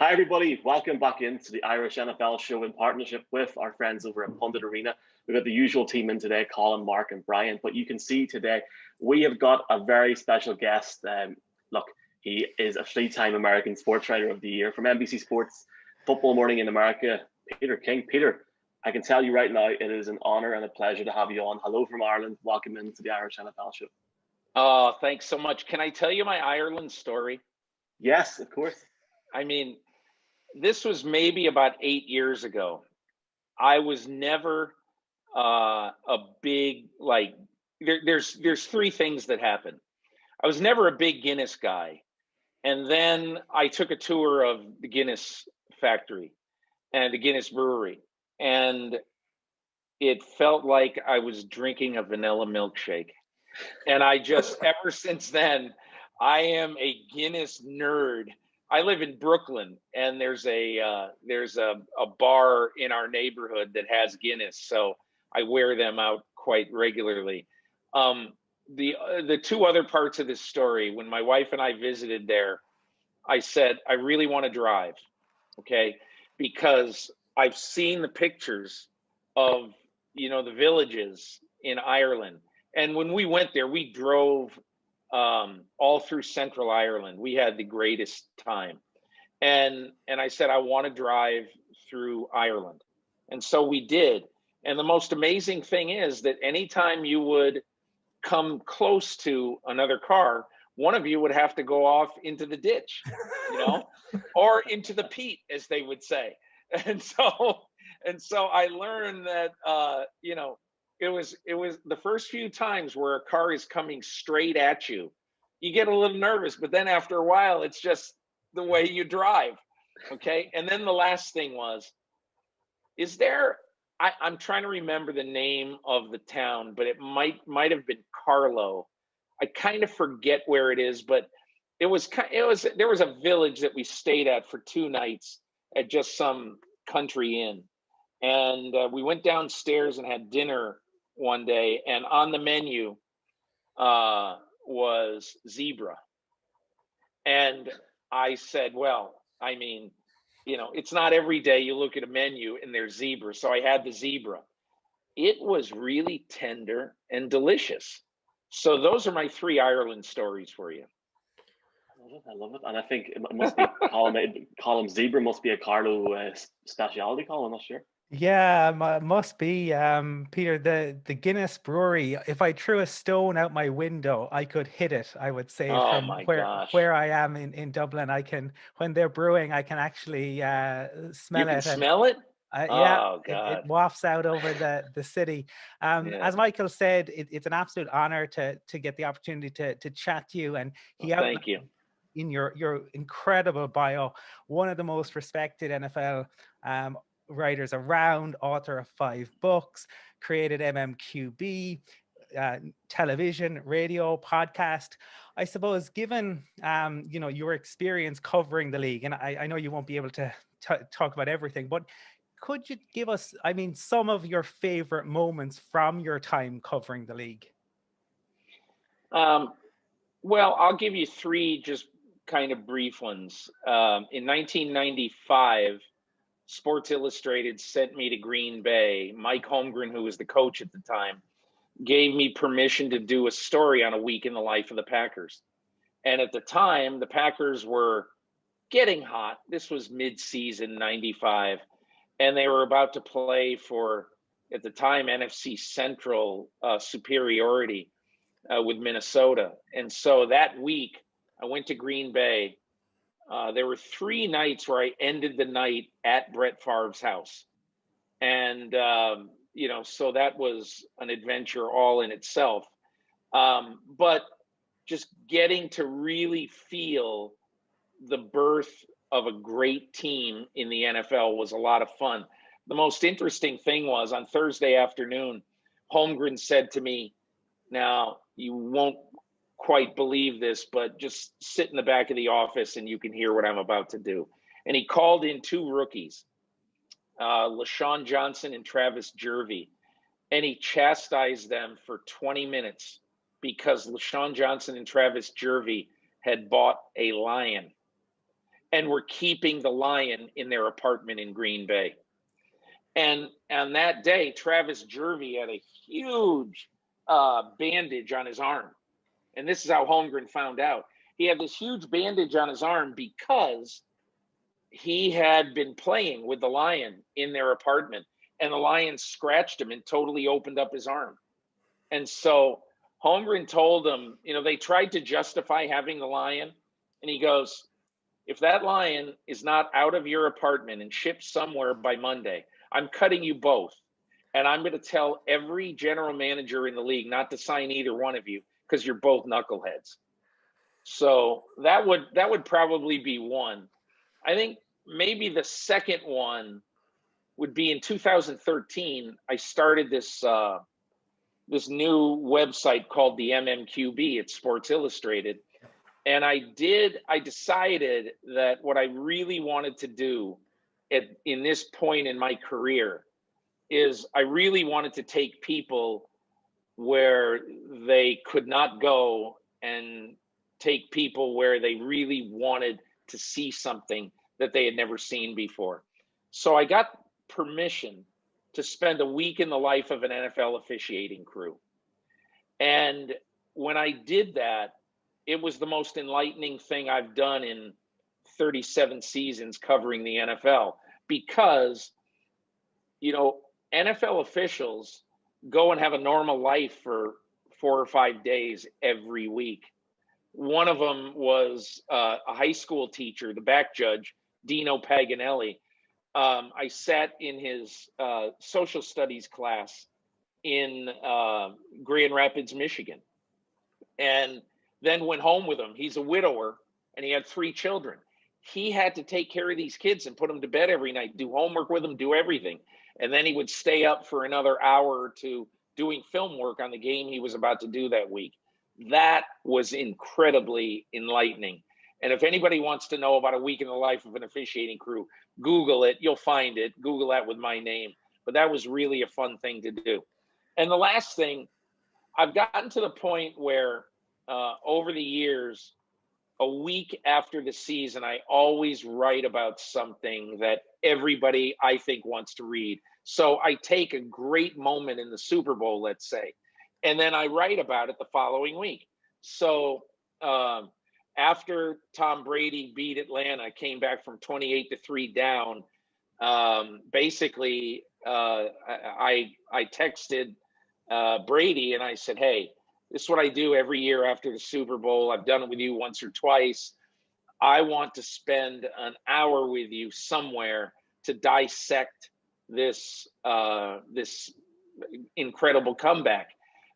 Hi, everybody. Welcome back into the Irish NFL show in partnership with our friends over at Pundit Arena. We've got the usual team in today, Colin, Mark, and Brian. But you can see today we have got a very special guest. Look, he is a three-time American Sportswriter of the Year from NBC Sports, Football Morning in America, Peter King. Peter, I can tell you right now, it is an honor and a pleasure to have you on. Hello from Ireland. Welcome into the Irish NFL show. Oh, thanks so much. Can I tell you my Ireland story? Yes, of course. I mean, this was maybe about 8 years ago. I was never a big, there's three things that happened. I was never a big Guinness guy. And then I took a tour of the Guinness factory and the Guinness brewery. And it felt like I was drinking a vanilla milkshake. And I just, ever since then, I am a Guinness nerd. I live in Brooklyn, and there's a bar in our neighborhood that has Guinness, so I wear them out quite regularly. The two other parts of this story, when my wife and I visited there, I said, I really want to drive, okay? Because I've seen the pictures of, the villages in Ireland. And when we went there, we drove all through Central Ireland. We had the greatest time. And I said, I want to drive through Ireland. And so we did. And the most amazing thing is that anytime you would come close to another car, one of you would have to go off into the ditch, or into the peat, as they would say. And so I learned that, it was the first few times where a car is coming straight at you, you get a little nervous, but then after a while, it's just the way you drive. Okay. And then the last thing was, I'm trying to remember the name of the town, but it might have been Carlow. I kind of forget where it is, but there was a village that we stayed at for 2 nights at just some country inn. And we went downstairs and had dinner one day, and on the menu was zebra. And I said, well, I mean, it's not every day you look at a menu and there's zebra. So I had the zebra. It was really tender and delicious. So those are my 3 Ireland stories for you. I love it. And I think it must be column zebra must be a Carlo speciality, Colin, I'm not sure. Yeah, must be, Peter, the Guinness brewery. If I threw a stone out my window, I could hit it, I would say, from where I am in Dublin. When they're brewing, I can actually smell it. You can smell it? Yeah, it wafts out over the city. As Michael said, it's an absolute honor to get the opportunity to chat to you. And thank you. In your incredible bio, one of the most respected NFL writers around, author of 5 books, created MMQB, television, radio, podcast. I suppose, given your experience covering the league, and I know you won't be able to talk about everything, but could you give us, some of your favorite moments from your time covering the league? Well, I'll give you 3 just kind of brief ones. In 1995, Sports Illustrated sent me to Green Bay. Mike Holmgren, who was the coach at the time, gave me permission to do a story on a week in the life of the Packers. And at the time, the Packers were getting hot. This was mid-season 95. And they were about to play for, at the time, NFC Central superiority with Minnesota. And so that week, I went to Green Bay. There were 3 nights where I ended the night at Brett Favre's house. And, so that was an adventure all in itself. But just getting to really feel the birth of a great team in the NFL was a lot of fun. The most interesting thing was on Thursday afternoon, Holmgren said to me, now you won't quite believe this, but just sit in the back of the office and you can hear what I'm about to do. And he called in 2 rookies, LaShawn Johnson and Travis Jervey, and he chastised them for 20 minutes because LaShawn Johnson and Travis Jervey had bought a lion. and were keeping the lion in their apartment in Green Bay. And on that day, Travis Jervey had a huge bandage on his arm. And this is how Holmgren found out. He had this huge bandage on his arm because he had been playing with the lion in their apartment, and the lion scratched him and totally opened up his arm. And so Holmgren told him, they tried to justify having the lion. And he goes, if that lion is not out of your apartment and shipped somewhere by Monday, I'm cutting you both. And I'm going to tell every general manager in the league not to sign either one of you because you're both knuckleheads. So that would probably be one. I think maybe the second one would be in 2013. I started this this new website called the MMQB. It's Sports Illustrated. And I decided that what I really wanted to do in this point in my career is I really wanted to take people where they could not go and take people where they really wanted to see something that they had never seen before. So I got permission to spend a week in the life of an NFL officiating crew. And when I did that, it was the most enlightening thing I've done in 37 seasons covering the NFL, because, NFL officials go and have a normal life for 4 or 5 days every week. One of them was a high school teacher, the back judge, Dino Paganelli. I sat in his social studies class in Grand Rapids, Michigan, and then went home with him. He's a widower, and he had 3 children. He had to take care of these kids and put them to bed every night, do homework with them, do everything. And then he would stay up for another hour or two doing film work on the game he was about to do that week. That was incredibly enlightening. And if anybody wants to know about a week in the life of an officiating crew, Google it. You'll find it. Google that with my name. But that was really a fun thing to do. And the last thing, I've gotten to the point where over the years, a week after the season, I always write about something that everybody, I think, wants to read. So I take a great moment in the Super Bowl, let's say, and then I write about it the following week. So after Tom Brady beat Atlanta, came back from 28-3 down, basically I texted Brady and I said, hey, this is what I do every year after the Super Bowl. I've done it with you once or twice. I want to spend an hour with you somewhere to dissect this this incredible comeback.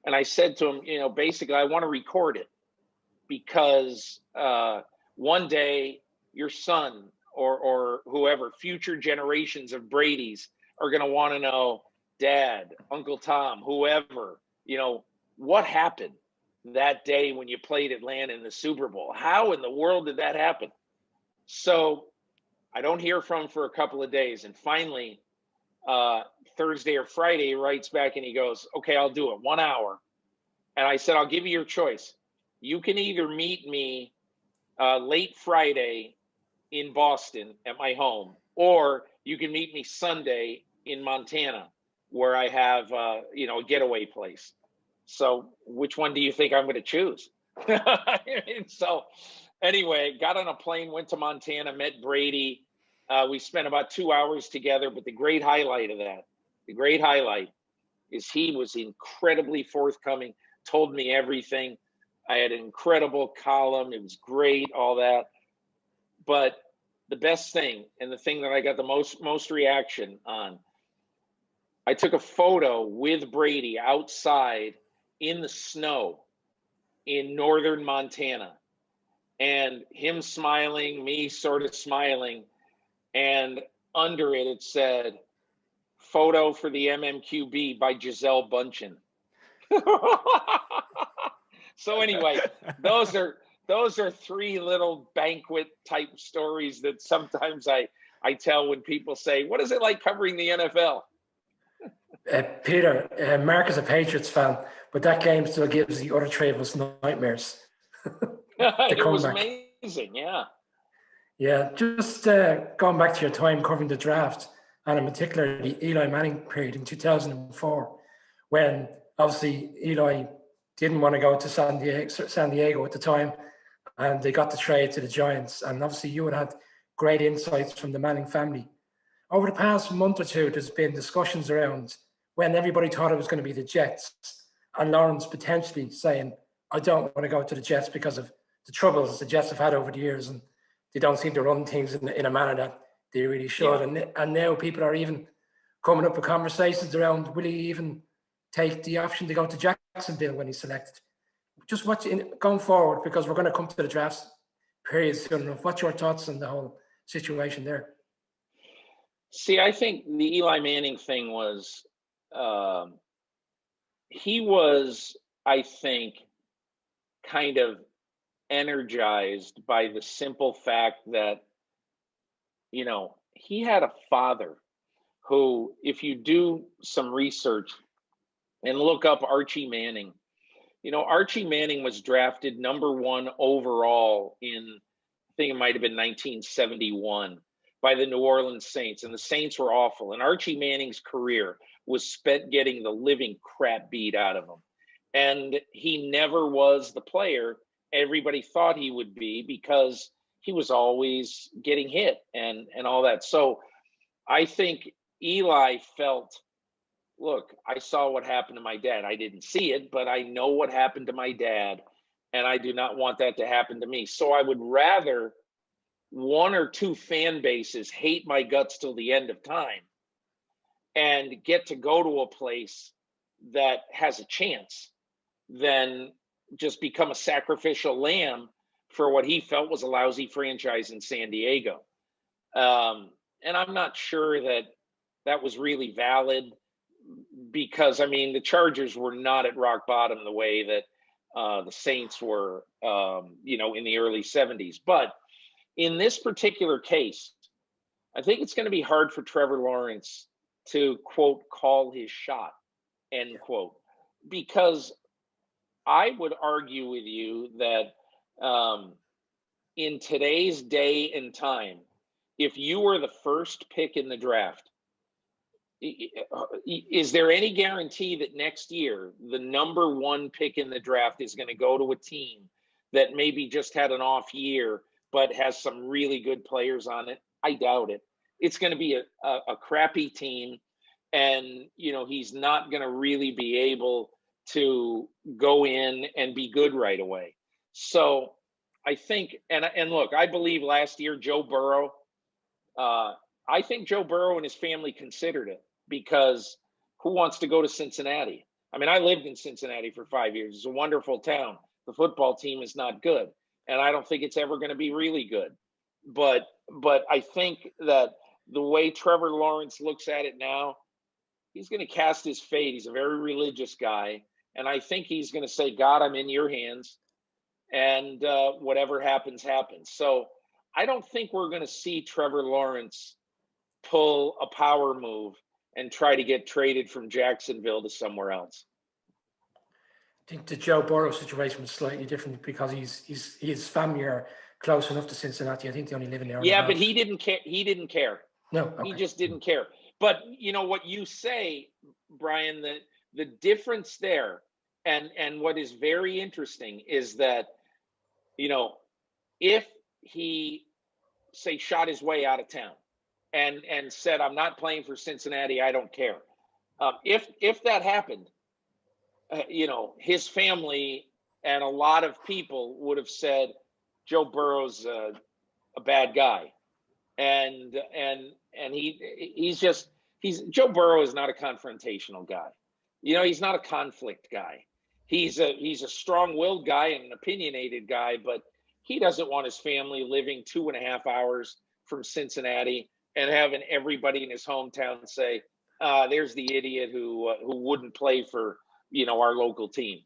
And I said to him, basically, I want to record it because one day your son or whoever, future generations of Brady's are going to want to know, Dad, Uncle Tom, whoever, what happened that day when you played Atlanta in the Super Bowl? How in the world did that happen? So I don't hear from him for a couple of days. And finally, Thursday or Friday, he writes back and he goes, okay, I'll do it, 1 hour. And I said, I'll give you your choice. You can either meet me late Friday in Boston at my home, or you can meet me Sunday in Montana where I have, a getaway place. So which one do you think I'm going to choose? So anyway, got on a plane, went to Montana, met Brady. We spent about 2 hours together, but the great highlight is he was incredibly forthcoming, told me everything. I had an incredible column. It was great, all that. But the best thing, and the thing that I got the most reaction on, I took a photo with Brady outside in the snow in northern Montana, and him smiling, me sort of smiling, and under it, it said, photo for the MMQB by Gisele Bundchen. So anyway, those are 3 little banquet type stories that sometimes I tell when people say, what is it like covering the NFL? Peter, Mark is a Patriots fan, but that game still gives the other 3 of us nightmares. It was amazing, yeah. Yeah, just going back to your time covering the draft, and in particular the Eli Manning period in 2004, when obviously Eli didn't want to go to San Diego at the time, and they got the trade to the Giants. And obviously you would have had great insights from the Manning family. Over the past month or two, there's been discussions around when everybody thought it was going to be the Jets, and Lawrence potentially saying, I don't want to go to the Jets because of the troubles the Jets have had over the years, and they don't seem to run things in a manner that they really should. Yeah. And now people are even coming up with conversations around, will he even take the option to go to Jacksonville when he's selected? Just going forward, because we're going to come to the draft period soon enough. What's your thoughts on the whole situation there? See, I think the Eli Manning thing was, he was, I think, kind of energized by the simple fact that, you know, he had a father who, if you do some research and look up Archie Manning, you know, Archie Manning was drafted #1 overall in, I think it might have been 1971 by the New Orleans Saints, and the Saints were awful. And Archie Manning's career was spent getting the living crap beat out of him. And he never was the player everybody thought he would be, because he was always getting hit and all that. So I think Eli felt, look, I saw what happened to my dad. I didn't see it, but I know what happened to my dad, and I do not want that to happen to me. So I would rather one or two fan bases hate my guts till the end of time and get to go to a place that has a chance than just become a sacrificial lamb for what he felt was a lousy franchise in San Diego. And I'm not sure that that was really valid, because, I mean, the Chargers were not at rock bottom the way that the Saints were, you know, in the early 70s. But in this particular case, I think it's going to be hard for Trevor Lawrence to, quote, call his shot, end quote, because I would argue with you that in today's day and time, if you were the first pick in the draft, is there any guarantee that next year the #1 pick in the draft is going to go to a team that maybe just had an off year but has some really good players on it? I doubt it. It's going to be a crappy team, and, you know, he's not going to really be able to go in and be good right away. So I think, and look, I believe last year Joe Burrow, I think Joe Burrow and his family considered it, because who wants to go to Cincinnati? I mean, I lived in Cincinnati for 5 years. It's a wonderful town. The football team is not good, and I don't think it's ever going to be really good. But I think that the way Trevor Lawrence looks at it now, he's going to cast his fate. He's a very religious guy, and I think he's going to say, God, I'm in your hands, and whatever happens, happens. So I don't think we're going to see Trevor Lawrence pull a power move and try to get traded from Jacksonville to somewhere else. I think the Joe Burrow situation was slightly different, because his family are close enough to Cincinnati. I think they only live in there. Yeah, but he didn't care. He didn't care. No, okay. He just didn't care. But you know what you say, Brian, the difference there, and what is very interesting is that, you know, if he, say, shot his way out of town and said, I'm not playing for Cincinnati, I don't care. If that happened, you know, his family and a lot of people would have said, Joe Burrow's a bad guy. And he's Joe Burrow is not a confrontational guy. You know, he's not a conflict guy. He's a strong-willed guy and an opinionated guy, but he doesn't want his family living 2.5 hours from Cincinnati and having everybody in his hometown say, there's the idiot who wouldn't play for, you know, our local team.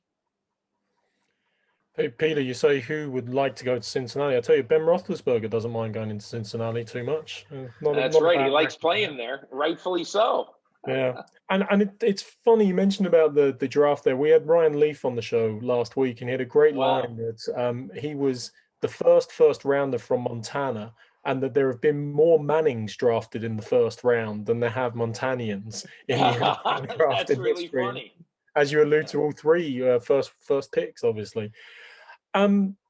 Hey, Peter, you say who would like to go to Cincinnati? I tell you, Ben Roethlisberger doesn't mind going into Cincinnati too much. That's right. He likes playing there, rightfully so. Yeah, and it's funny you mentioned about the draft there. We had Ryan Leaf on the show last week, and he had a great line that he was the first rounder from Montana and that there have been more Mannings drafted in the first round than there have Montanians in the NFL draft That's in really history. funny. As you allude to, all three first picks, obviously.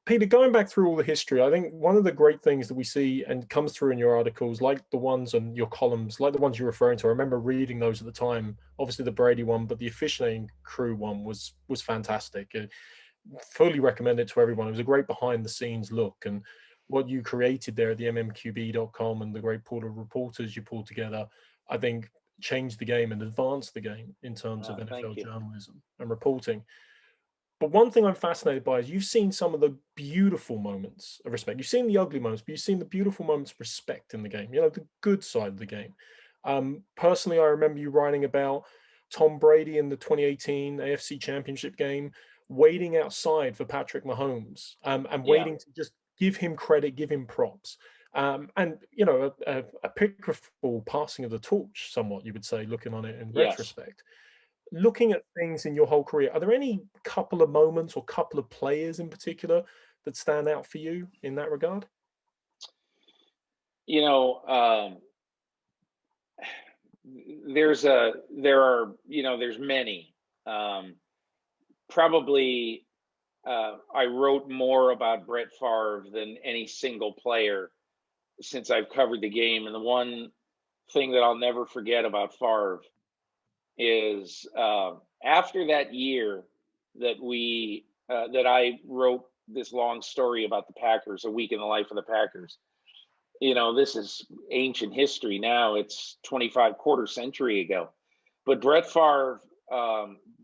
Peter, going back through all the history, I think one of the great things that we see and comes through in your articles, like the ones on your columns, like the ones you're referring to, I remember reading those at the time, obviously the Brady one, but the officiating crew one was fantastic. Fully recommend it to everyone. It was a great behind the scenes look, and what you created there at the mmqb.com and the great pool of reporters you pulled together, I think changed the game and advanced the game in terms of NFL journalism and reporting. But one thing I'm fascinated by is you've seen some of the beautiful moments of respect. You've seen the ugly moments, but you've seen the beautiful moments of respect in the game, the good side of the game. Personally, I remember you writing about Tom Brady in the 2018 AFC Championship game, waiting outside for Patrick Mahomes and waiting to just give him credit, give him props. And, a pitiful passing of the torch, somewhat, you would say, looking on it in retrospect. Looking at things in your whole career, are there any couple of moments or couple of players in particular that stand out for you in that regard? There's many. Probably I wrote more about Brett Favre than any single player since I've covered the game. And the one thing that I'll never forget about Favre is after that year that I wrote this long story about the Packers, A Week in the Life of the Packers. This is ancient history now. It's quarter century ago. But Brett Favre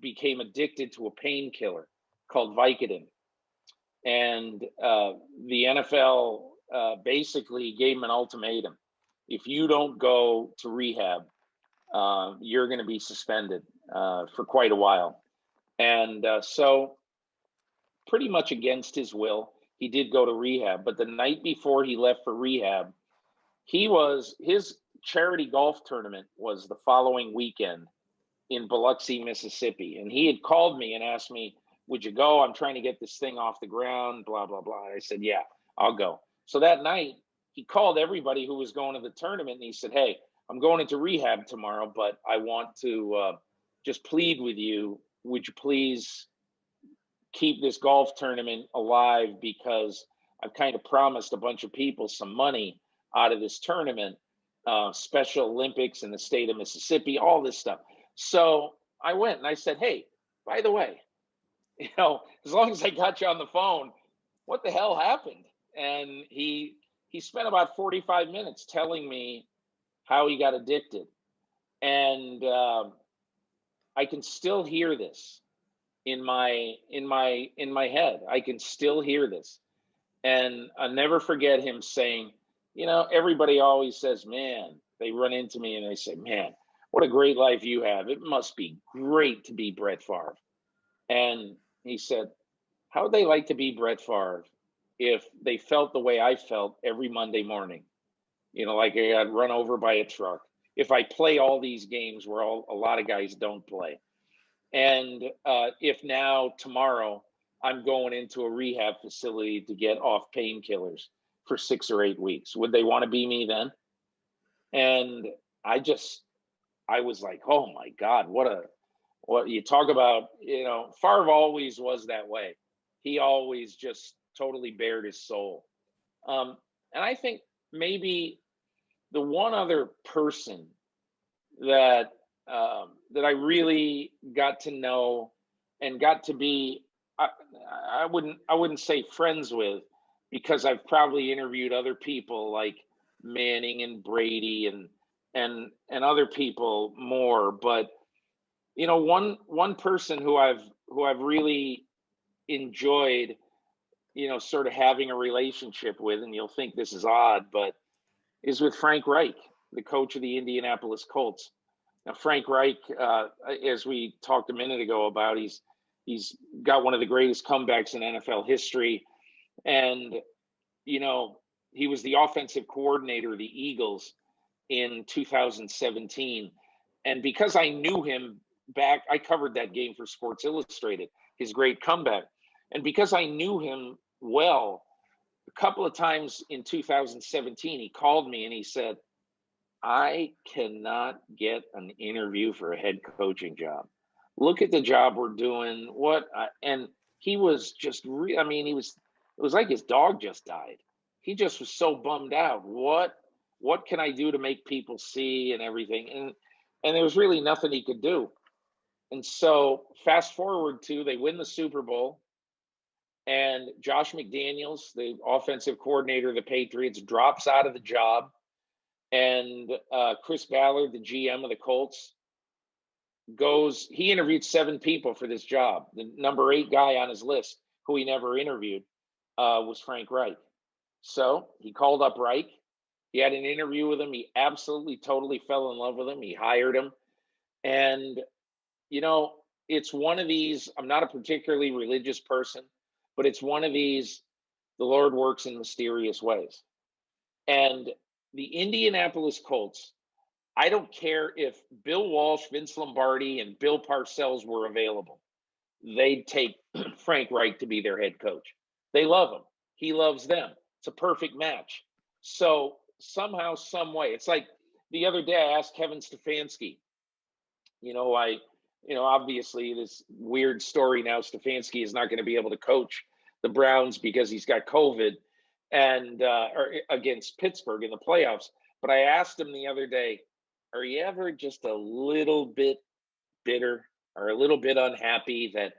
became addicted to a painkiller called Vicodin. And the NFL basically gave him an ultimatum. If you don't go to rehab, you're going to be suspended for quite a while. And so pretty much against his will, he did go to rehab. But the night before he left for rehab, his charity golf tournament was the following weekend in Biloxi, Mississippi. And he had called me and asked me, would you go? I'm trying to get this thing off the ground, blah, blah, blah. I said, yeah, I'll go. So that night, he called everybody who was going to the tournament and he said, hey, I'm going into rehab tomorrow, but I want to just plead with you. Would you please keep this golf tournament alive, because I've kind of promised a bunch of people some money out of this tournament, Special Olympics in the state of Mississippi, all this stuff. So I went and I said, hey, by the way, as long as I got you on the phone, what the hell happened? And he spent about 45 minutes telling me how he got addicted. And I can still hear this in my head. I can still hear this. And I'll never forget him saying, everybody always says, man, they run into me and they say, man, what a great life you have. It must be great to be Brett Favre. And he said, how would they like to be Brett Favre if they felt the way I felt every Monday morning? Like I got run over by a truck. If I play all these games where a lot of guys don't play. And if now tomorrow I'm going into a rehab facility to get off painkillers for 6 or 8 weeks, would they want to be me then? And I was like, oh my God, what you talk about, Favre always was that way. He always just totally bared his soul. And I think maybe the one other person that I really got to know and got to be, I wouldn't say friends with, because I've probably interviewed other people like Manning and Brady and other people more, but one person who I've really enjoyed, sort of having a relationship with, and you'll think this is odd, but is with Frank Reich, the coach of the Indianapolis Colts. Now, Frank Reich, as we talked a minute ago about, he's got one of the greatest comebacks in NFL history. And, he was the offensive coordinator of the Eagles in 2017. And because I knew him back, I covered that game for Sports Illustrated, his great comeback. And because I knew him well, a couple of times in 2017, he called me and he said, I cannot get an interview for a head coaching job. Look at the job we're doing. And he was just, it was like his dog just died. He just was so bummed out. What can I do to make people see and everything? And there was really nothing he could do. And so fast forward to, they win the Super Bowl, and Josh McDaniels, the offensive coordinator of the Patriots, drops out of the job. And Chris Ballard, the GM of the Colts, he interviewed 7 people for this job. The number 8 guy on his list, who he never interviewed, was Frank Reich. So he called up Reich. He had an interview with him. He absolutely, totally fell in love with him. He hired him. And, it's one of these, I'm not a particularly religious person, but it's one of these, the Lord works in mysterious ways. And the Indianapolis Colts, I don't care if Bill Walsh, Vince Lombardi, and Bill Parcells were available. They'd take Frank Reich to be their head coach. They love him. He loves them. It's a perfect match. So somehow, some way, it's like the other day I asked Kevin Stefanski, obviously this weird story now, Stefanski is not going to be able to coach the Browns because he's got COVID and or against Pittsburgh in the playoffs. But I asked him the other day, are you ever just a little bit bitter or a little bit unhappy that,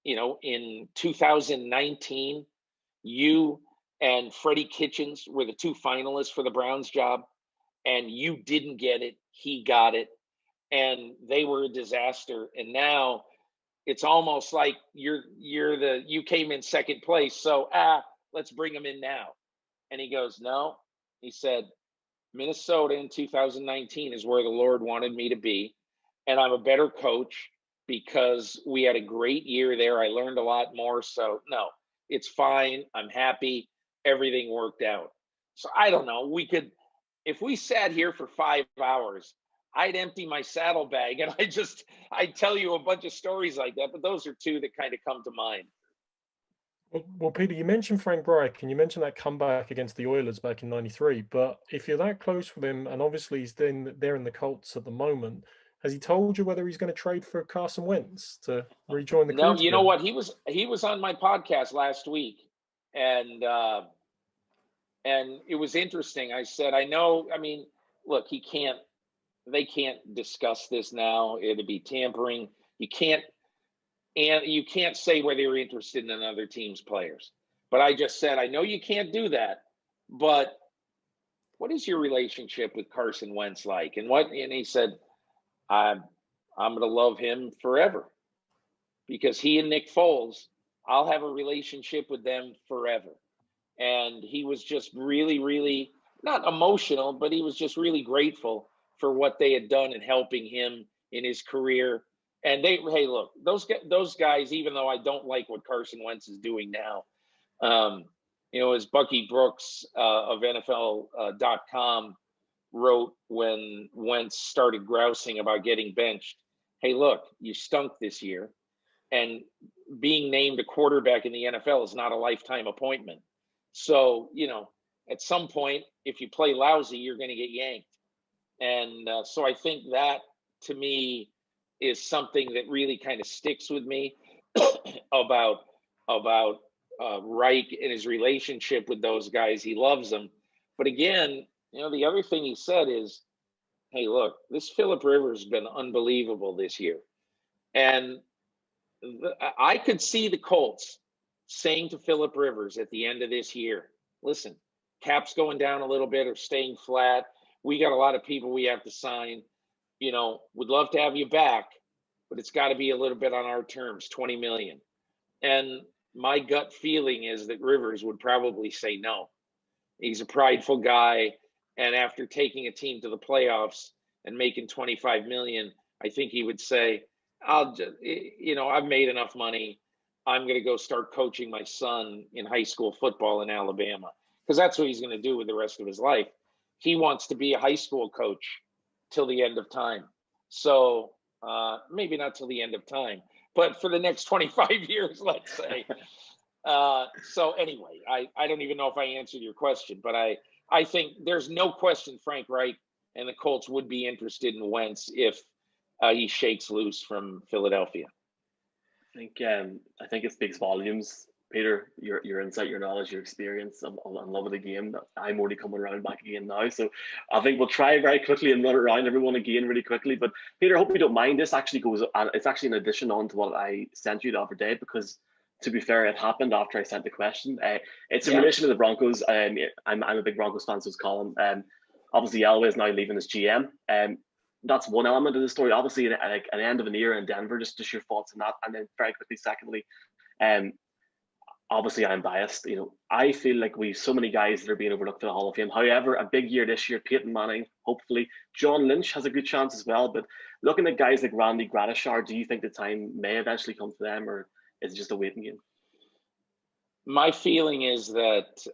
in 2019, you and Freddie Kitchens were the 2 finalists for the Browns job, and you didn't get it, he got it, and they were a disaster. And now it's almost like you came in second place, so let's bring him in now. And he goes, no. He said, Minnesota in 2019 is where the Lord wanted me to be, and I'm a better coach because we had a great year there. I learned a lot more. So no, it's fine. I'm happy. Everything worked out. So I don't know. If we sat here for 5 hours, I'd empty my saddlebag and I'd tell you a bunch of stories like that. But those are 2 that kind of come to mind. Well, Peter, you mentioned Frank Reich and you mentioned that comeback against the Oilers back in '93. But if you're that close with him, and obviously he's there in the Colts at the moment, has he told you whether he's going to trade for Carson Wentz to rejoin the Colts? No, you know what? He was on my podcast last week, and it was interesting. I said, look, they can't discuss this now. It'd be tampering. You can't say whether you're interested in another team's players. But I just said, I know you can't do that, but what is your relationship with Carson Wentz like? And he said, I'm going to love him forever because he and Nick Foles, I'll have a relationship with them forever. And he was just really, really not emotional, but he was just really grateful for what they had done in helping him in his career. And hey, look, those guys, even though I don't like what Carson Wentz is doing now, as Bucky Brooks of NFL.com wrote when Wentz started grousing about getting benched, hey, look, you stunk this year. And being named a quarterback in the NFL is not a lifetime appointment. So, at some point, if you play lousy, you're going to get yanked. And so I think that, to me, is something that really kind of sticks with me about Reich and his relationship with those guys. He loves them. But again, the other thing he said is, hey, look, this Phillip Rivers has been unbelievable this year. And I could see the Colts saying to Phillip Rivers at the end of this year, listen, cap's going down a little bit or staying flat. We got a lot of people we have to sign. Would love to have you back, but it's got to be a little bit on our terms, $20 million. And my gut feeling is that Rivers would probably say no. He's a prideful guy. And after taking a team to the playoffs and making $25 million, I think he would say, I've made enough money. I'm going to go start coaching my son in high school football in Alabama, because that's what he's going to do with the rest of his life. He wants to be a high school coach till the end of time. So maybe not till the end of time, but for the next 25 years, let's say. So anyway, I don't even know if I answered your question, but I think there's no question Frank Reich and the Colts would be interested in Wentz if he shakes loose from Philadelphia. I think it speaks volumes, Peter. Your insight, your knowledge, your experience, and love of the game. I'm already coming around back again now, so I think we'll try very quickly and run around everyone again really quickly. But Peter, I hope you don't mind. This actually goes, it's actually an addition on to what I sent you the other day, because to be fair, it happened after I sent the question. It's in relation to the Broncos. I'm a big Broncos fan, so it's Colin. Obviously, Elway is now leaving as GM. That's one element of the story. Obviously, like an end of an era in Denver, just your thoughts on that. And then very quickly, secondly, obviously I'm biased. I feel like we've so many guys that are being overlooked for the Hall of Fame. However, a big year this year, Peyton Manning, hopefully. John Lynch has a good chance as well. But looking at guys like Randy Gradishar, do you think the time may eventually come for them, or is it just a waiting game? My feeling is that,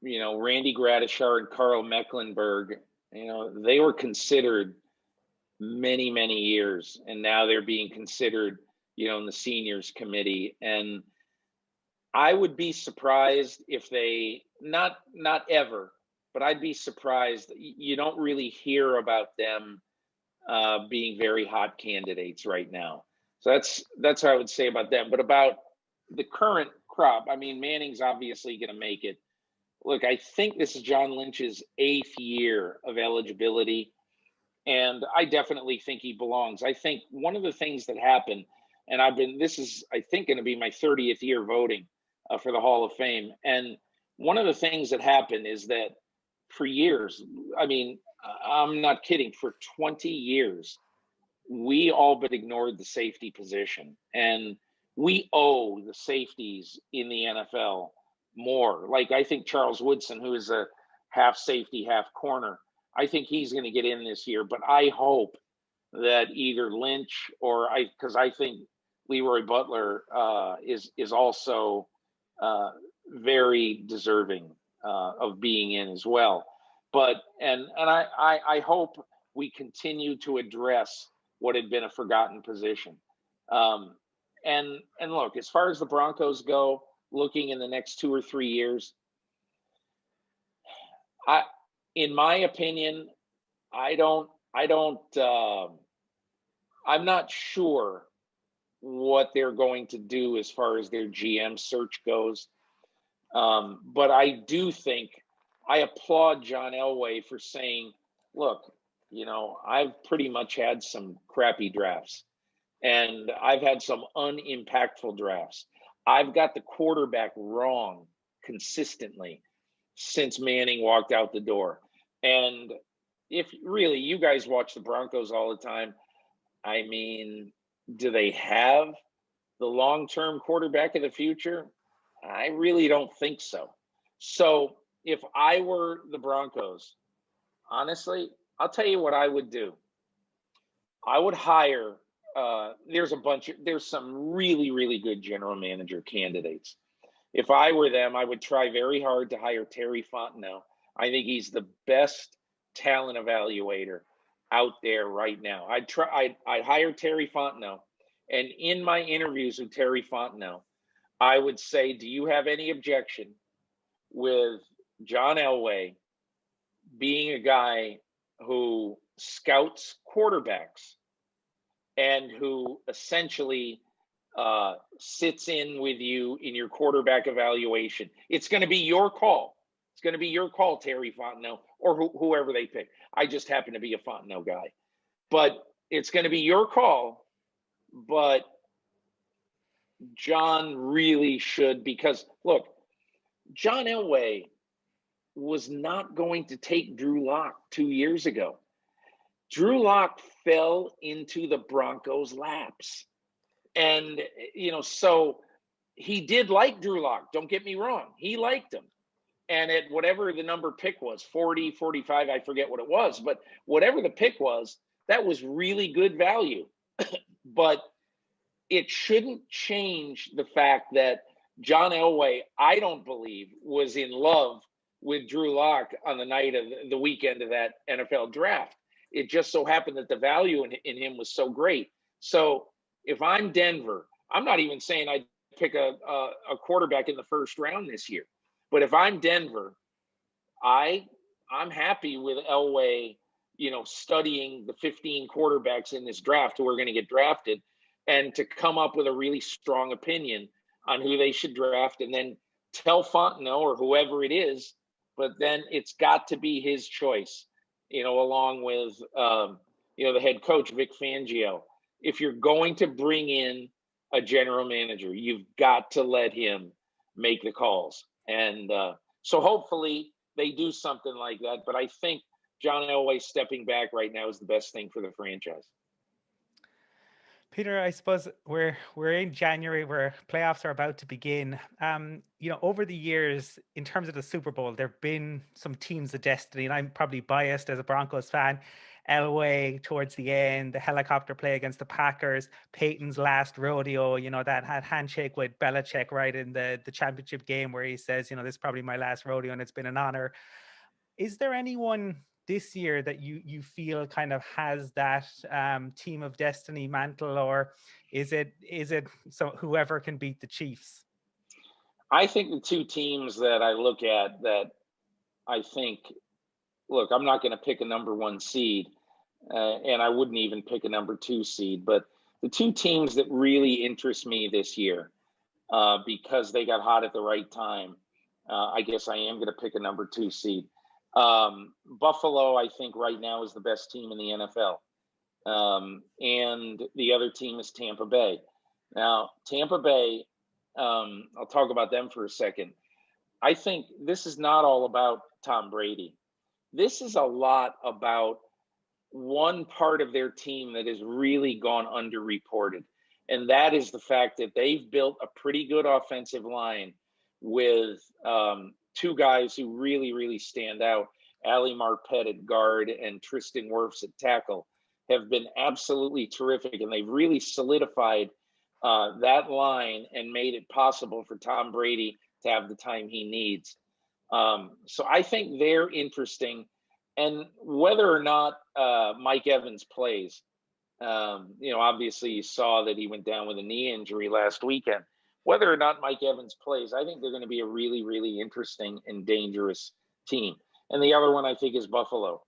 Randy Gradishar and Carl Mecklenburg, they were considered many, many years, and now they're being considered, in the seniors committee. And I would be surprised if they, not ever, but I'd be surprised. You don't really hear about them being very hot candidates right now. So that's what I would say about them. But about the current crop, Manning's obviously going to make it. Look, I think this is John Lynch's 8th year of eligibility, and I definitely think he belongs. I think one of the things that happened, and this is, I think, going to be my 30th year voting for the Hall of Fame. And one of the things that happened is that for years, I'm not kidding, for 20 years, we all but ignored the safety position. And we owe the safeties in the NFL more. Like, I think Charles Woodson, who is a half safety, half corner, I think he's going to get in this year. But I hope that either Lynch or because I think Leroy Butler is also very deserving of being in as well. But and I hope we continue to address what had been a forgotten position. And look, as far as the Broncos go, looking in the next 2 or 3 years, in my opinion, I'm not sure what they're going to do as far as their GM search goes. But I do think I applaud John Elway for saying, look, I've pretty much had some crappy drafts, and I've had some unimpactful drafts. I've got the quarterback wrong consistently since Manning walked out the door. And if really you guys watch the Broncos all the time, do they have the long-term quarterback of the future? I really don't think so. So if I were the Broncos, honestly, I'll tell you what I would do. I would hire, there's some really, really good general manager candidates. If I were them, I would try very hard to hire Terry Fontenot. I think he's the best talent evaluator out there right now. I'd hire Terry Fontenot. And in my interviews with Terry Fontenot, I would say, do you have any objection with John Elway being a guy who scouts quarterbacks and who essentially sits in with you in your quarterback evaluation? It's going to be your call. It's going to be your call, Terry Fontenot, or whoever they pick. I just happen to be a Fontenot guy. But it's going to be your call. But John really should, because, look, John Elway was not going to take Drew Lock 2 years ago. Drew Lock fell into the Broncos' laps. And, so he did like Drew Lock. Don't get me wrong. He liked him. And at whatever the number pick was, 40, 45, I forget what it was. But whatever the pick was, that was really good value. But it shouldn't change the fact that John Elway, I don't believe, was in love with Drew Lock on the night of the weekend of that NFL draft. It just so happened that the value in him was so great. So if I'm Denver, I'm not even saying I'd pick a quarterback in the first round this year. But if I'm Denver, I'm happy with Elway, studying the 15 quarterbacks in this draft who are going to get drafted, and to come up with a really strong opinion on who they should draft, and then tell Fontenot or whoever it is, but then it's got to be his choice, along with, the head coach, Vic Fangio. If you're going to bring in a general manager, you've got to let him make the calls. And so hopefully they do something like that. But I think John Elway stepping back right now is the best thing for the franchise. Peter, I suppose we're in January where playoffs are about to begin. Over the years, in terms of the Super Bowl, there have been some teams of destiny, and I'm probably biased as a Broncos fan. Elway towards the end, the helicopter play against the Packers, Peyton's last rodeo, that had handshake with Belichick right in the championship game where he says, this is probably my last rodeo and it's been an honor. Is there anyone this year that you feel kind of has that team of destiny mantle, or is it so whoever can beat the Chiefs? I think the two teams that I look at that I think, look, I'm not going to pick a number 1 seed, and I wouldn't even pick a number 2 seed, but the two teams that really interest me this year, because they got hot at the right time, I guess I am going to pick a number 2 seed. Buffalo, I think right now is the best team in the NFL. And the other team is Tampa Bay. Now, Tampa Bay, I'll talk about them for a second. I think this is not all about Tom Brady. This is a lot about one part of their team that has really gone underreported. And that is the fact that they've built a pretty good offensive line with two guys who really, really stand out. Ali Marpet at guard and Tristan Wirfs at tackle have been absolutely terrific. And they've really solidified that line and made it possible for Tom Brady to have the time he needs. So I think they're interesting. And whether or not Mike Evans plays, obviously you saw that he went down with a knee injury last weekend. Whether or not Mike Evans plays, I think they're going to be a really, really interesting and dangerous team. And the other one I think is Buffalo.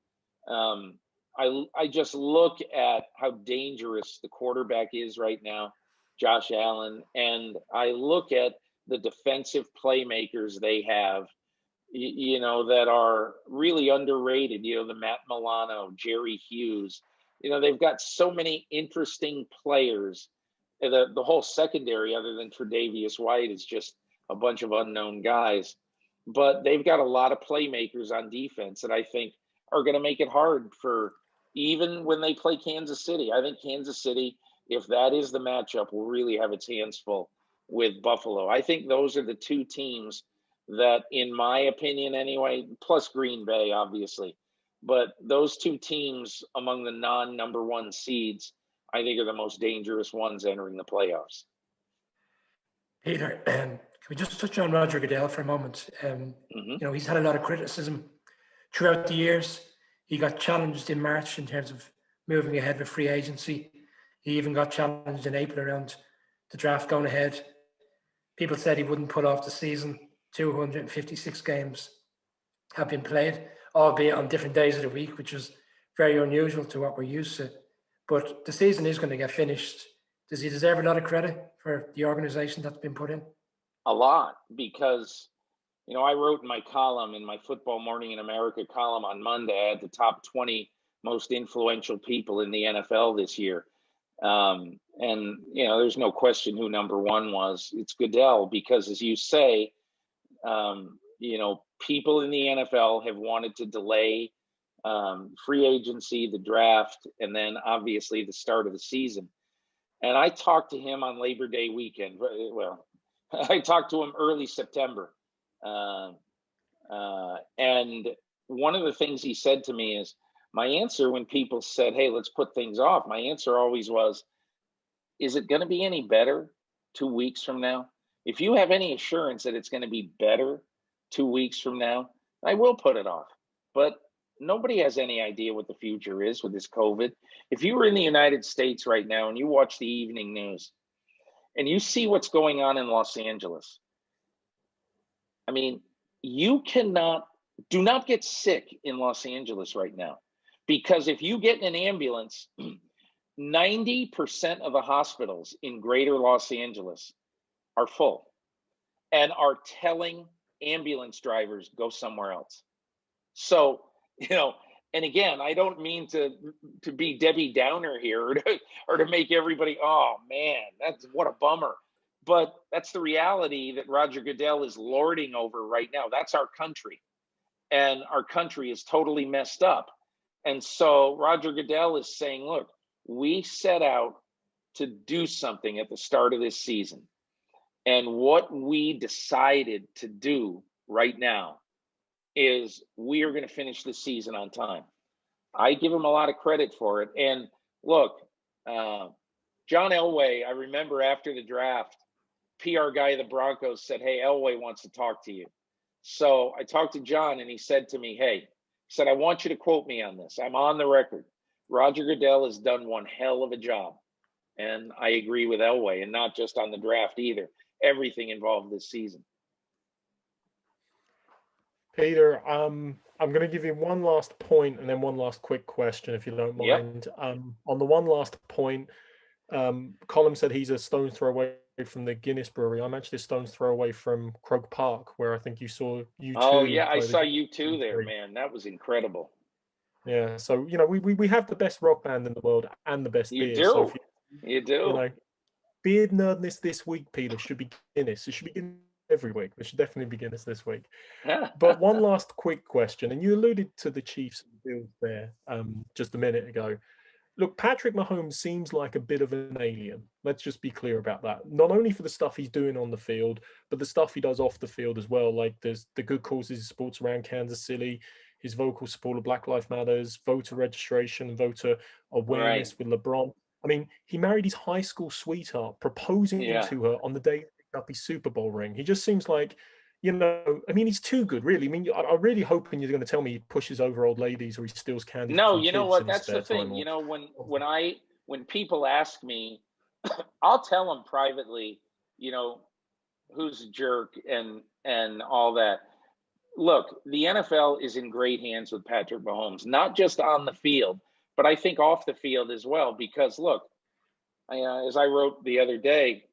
I just look at how dangerous the quarterback is right now, Josh Allen, and I look at the defensive playmakers they have, that are really underrated, the Matt Milano, Jerry Hughes. They've got so many interesting players. The whole secondary, other than Tre'Davious White, is just a bunch of unknown guys. But they've got a lot of playmakers on defense that I think are going to make it hard for even when they play Kansas City. I think Kansas City, if that is the matchup, will really have its hands full with Buffalo. I think those are the two teams that, in my opinion anyway, plus Green Bay, obviously, but those two teams among the non-number 1 seeds, I think, are the most dangerous ones entering the playoffs. Peter, can we just touch on Roger Goodell for a moment? He's had a lot of criticism throughout the years. He got challenged in March in terms of moving ahead with free agency. He even got challenged in April around the draft going ahead. People said he wouldn't pull off the season. 256 games have been played, albeit on different days of the week, which is very unusual to what we're used to. But the season is going to get finished. Does he deserve a lot of credit for the organization that's been put in? A lot, because, I wrote in my column, in my Football Morning in America column on Monday, I had the top 20 most influential people in the NFL this year. And, there's no question who number 1 was. It's Goodell, because as you say, people in the NFL have wanted to delay free agency, the draft, and then obviously the start of the season. And I talked to him on Labor Day weekend. Well, I talked to him early September. And one of the things he said to me is, my answer when people said, hey, let's put things off, my answer always was, is it going to be any better 2 weeks from now? If you have any assurance that it's going to be better 2 weeks from now, I will put it off. But nobody has any idea what the future is with this COVID. If you were in the United States right now and you watch the evening news and you see what's going on in Los Angeles, I mean, do not get sick in Los Angeles right now, because if you get in an ambulance, 90% of the hospitals in greater Los Angeles are full and are telling ambulance drivers go somewhere else. So, and again, I don't mean to be Debbie Downer here or to make everybody, oh man, what a bummer. But that's the reality that Roger Goodell is lording over right now. That's our country. And our country is totally messed up. And so Roger Goodell is saying, look, we set out to do something at the start of this season. And what we decided to do right now is we are going to finish the season on time. I give him a lot of credit for it. And look, John Elway, I remember after the draft, PR guy of the Broncos said, hey, Elway wants to talk to you. So I talked to John and he said to me, hey, he said, I want you to quote me on this. I'm on the record. Roger Goodell has done one hell of a job. And I agree with Elway, and not just on the draft either. Everything involved this season. Peter, I'm going to give you one last point and then one last quick question, if you don't mind. Yep. On the one last point, Colin said he's a stone's throw away from the Guinness Brewery. I'm actually a stone's throw away from Croke Park, where I think you saw U2. Oh, yeah, I saw U2 there, man. That was incredible. Yeah, so, we have the best rock band in the world and the best beer. So you do. Beard nerdness this week, Peter, should be Guinness. It should be Guinness every week. It should definitely be Guinness this week. But one last quick question, and you alluded to the Chiefs and Bills there just a minute ago. Look, Patrick Mahomes seems like a bit of an alien. Let's just be clear about that. Not only for the stuff he's doing on the field, but the stuff he does off the field as well. Like there's the good causes he supports around Kansas City, his vocal support of Black Lives Matters, voter registration, voter awareness with LeBron. I mean, he married his high school sweetheart, proposing to her on the day he picked up his Super Bowl ring. He just seems like, he's too good, really. I mean, I'm really hoping you're going to tell me he pushes over old ladies or he steals candy. No, you know what? That's the thing. When people ask me, I'll tell them privately, who's a jerk and all that. Look, the NFL is in great hands with Patrick Mahomes, not just on the field, but I think off the field as well. Because look, as I wrote the other day,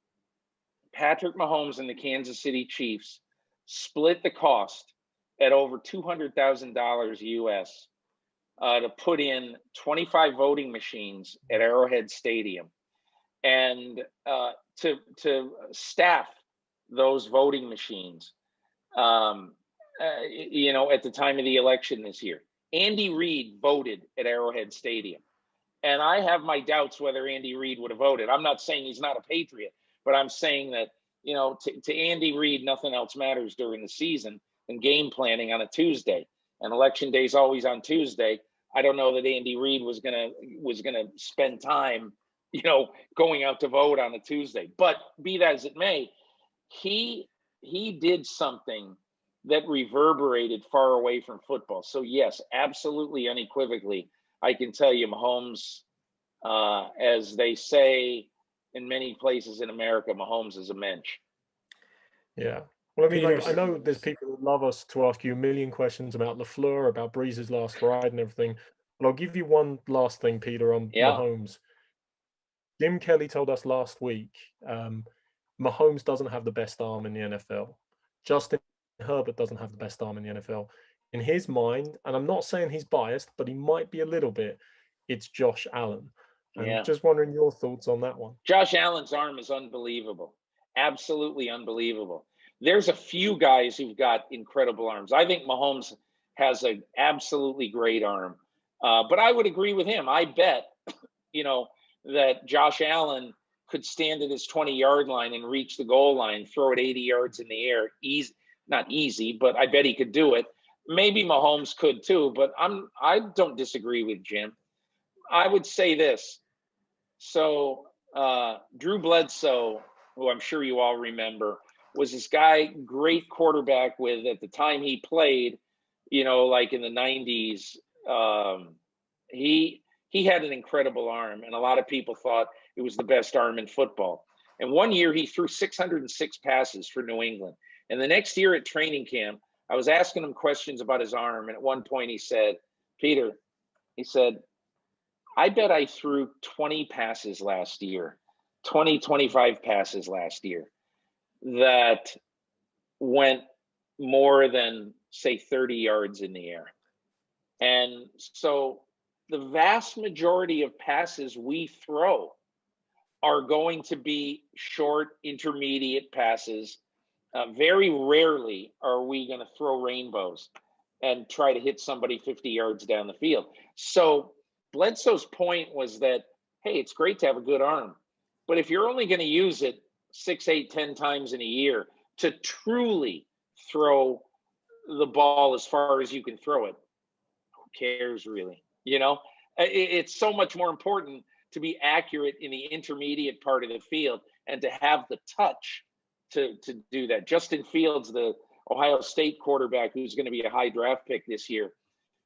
Patrick Mahomes and the Kansas City Chiefs split the cost at over $200,000 US to put in 25 voting machines at Arrowhead Stadium, and to staff those voting machines. At the time of the election this year, Andy Reid voted at Arrowhead Stadium, and I have my doubts whether Andy Reid would have voted. I'm not saying he's not a Patriot, but I'm saying that to Andy Reid, nothing else matters during the season than game planning on a Tuesday. And election day is always on Tuesday. I don't know that Andy Reid was gonna spend time, going out to vote on a Tuesday. But be that as it may, he did something that reverberated far away from football. So yes, absolutely, unequivocally, I can tell you, Mahomes, as they say in many places in America, Mahomes is a mensch. Yeah. Well, I mean, I know there's people who love us to ask you a million questions about LaFleur, about Breeze's last ride and everything. But I'll give you one last thing, Peter, on Mahomes. Jim Kelly told us last week, Mahomes doesn't have the best arm in the NFL. Justin Herbert doesn't have the best arm in the NFL. In his mind, and I'm not saying he's biased, but he might be a little bit, it's Josh Allen. And just wondering your thoughts on that one. Josh Allen's arm is unbelievable. Absolutely unbelievable. There's a few guys who've got incredible arms. I think Mahomes has an absolutely great arm. But I would agree with him. I bet, that Josh Allen could stand at his 20-yard line and reach the goal line, throw it 80 yards in the air. Not easy, but I bet he could do it. Maybe Mahomes could too, but I don't disagree with Jim. I would say this. So Drew Bledsoe, who I'm sure you all remember, was this guy, great quarterback with, at the time he played, like in the 90s, he had an incredible arm, and a lot of people thought it was the best arm in football. And one year he threw 606 passes for New England. And the next year at training camp, I was asking him questions about his arm. And at one point he said, Peter, he said, I bet I threw 20 passes last year, 25 passes last year that went more than, say, 30 yards in the air. And so the vast majority of passes we throw are going to be short, intermediate passes. Very rarely are we going to throw rainbows and try to hit somebody 50 yards down the field. So Bledsoe's point was that, hey, it's great to have a good arm, but if you're only going to use it 6, 8, 10 times in a year to truly throw the ball as far as you can throw it, who cares really? You know, it's so much more important to be accurate in the intermediate part of the field and to have the touch to do that. Justin Fields, the Ohio State quarterback, who's going to be a high draft pick this year,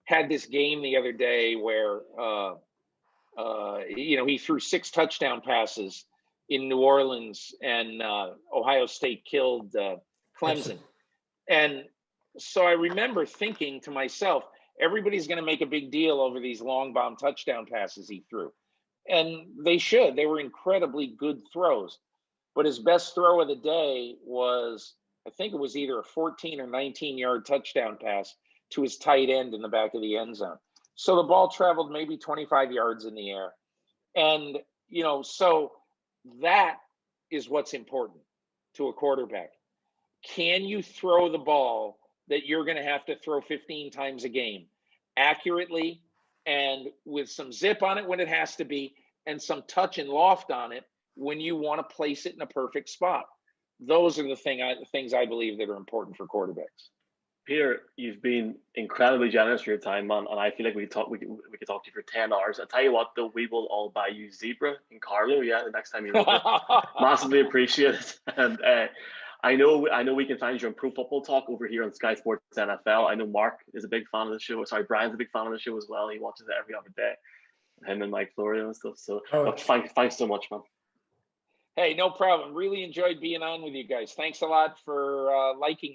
had this game the other day where, he threw 6 touchdown passes in New Orleans, and Ohio State killed Clemson. And so I remember thinking to myself, everybody's going to make a big deal over these long bomb touchdown passes he threw. And they should. They were incredibly good throws. But his best throw of the day was, I think it was either a 14 or 19-yard touchdown pass to his tight end in the back of the end zone. So the ball traveled maybe 25 yards in the air. And, so that is what's important to a quarterback. Can you throw the ball that you're going to have to throw 15 times a game accurately and with some zip on it when it has to be, and some touch and loft on it when you want to place it in a perfect spot? Those are the things I believe that are important for quarterbacks. Peter, you've been incredibly generous for your time, man, and I feel like we could talk to you for 10 hours. I'll tell you what, though, we will all buy you Zebra in Carlo, the next time you're over. Massively appreciate it. And I know we can find you on Pro Football Talk over here on Sky Sports NFL. I know Mark is a big fan of the show. Sorry, Brian's a big fan of the show as well. He watches it every other day. Him and Mike Florio and stuff. So thanks so much, man. Hey, no problem. Really enjoyed being on with you guys. Thanks a lot for liking